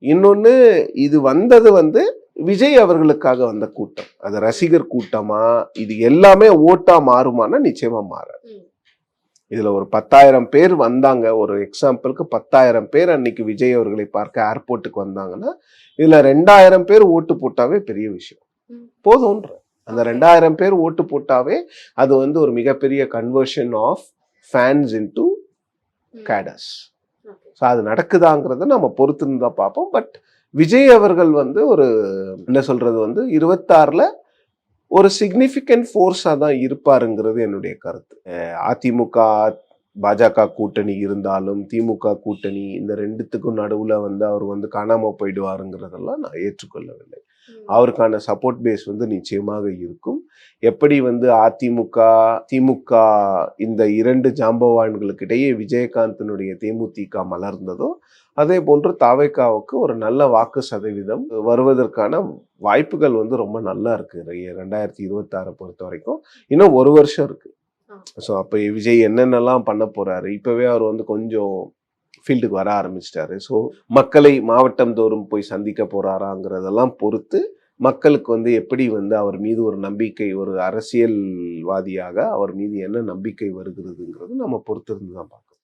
இன்னொன்னு இது வந்தது வந்து விஜய் அவர்களுக்காக வந்த கூட்டம். அது ரசிகர் கூட்டமா, இது எல்லாமே ஓட்டா மாறுமானா நிச்சயமா மாறாது. இதுல ஒரு 10,000 பேர் வந்தாங்க. ஒரு எக்ஸாம்பிளுக்கு 10,000 பேர் அன்னைக்கு விஜய் அவர்களை பார்க்க ஏர்போர்ட்டுக்கு வந்தாங்கன்னா, இதுல 2,000 பேர் ஓட்டு போட்டாவே பெரிய விஷயம். போதும்ன்ற. அந்த 2,000 பேர் ஓட்டு போட்டாவே அது வந்து ஒரு மிகப்பெரிய conversion of fans into cadres. So அது நடக்குதாங்கிறத நம்ம பொறுத்திருந்து தான் பார்ப்போம். பட் விஜய் அவர்கள் வந்து ஒரு என்ன சொல்றது வந்து 26ல ஒரு சிக்னிஃபிகண்ட் ஃபோர்ஸா தான் இருப்பாருங்கிறது என்னுடைய கருத்து. அதிமுக பாஜக கூட்டணி இருந்தாலும் திமுக கூட்டணி இந்த ரெண்டுத்துக்கும் நடுவுல வந்து அவர் வந்து காணாம போயிடுவாருங்கிறதெல்லாம் நான் ஏற்றுக்கொள்ளவில்லை. அவருக்கான சப்போர்ட் பேஸ் வந்து நிச்சயமாக இருக்கும். எப்படி வந்து அதிமுக திமுக இந்த இரண்டு ஜாம்பவான்களுக்கிடையே விஜயகாந்தனுடைய தேமுதிக மலர்ந்ததோ அதே போன்று தாவேக்காவுக்கு ஒரு நல்ல வாக்கு சதவீதம் வருவதற்கான வாய்ப்புகள் வந்து ரொம்ப நல்லா இருக்கு 2026 பொறுத்த வரைக்கும். இன்னும் ஒரு வருஷம் இருக்கு. ஸோ அப்போ விஜய் என்னென்னலாம் பண்ண போறாரு, இப்பவே அவர் வந்து கொஞ்சம் ஃபீல்டுக்கு வர ஆரம்பிச்சிட்டாரு. ஸோ மக்களை மாவட்டம் தோறும் போய் சந்திக்க போறாராங்கிறதெல்லாம் பொறுத்து மக்களுக்கு வந்து எப்படி வந்து அவர் மீது ஒரு நம்பிக்கை, ஒரு அரசியல்வாதியாக அவர் மீது என்ன நம்பிக்கை வருகிறதுங்கிறது நம்ம பொறுத்திருந்து தான் பார்க்கணும்.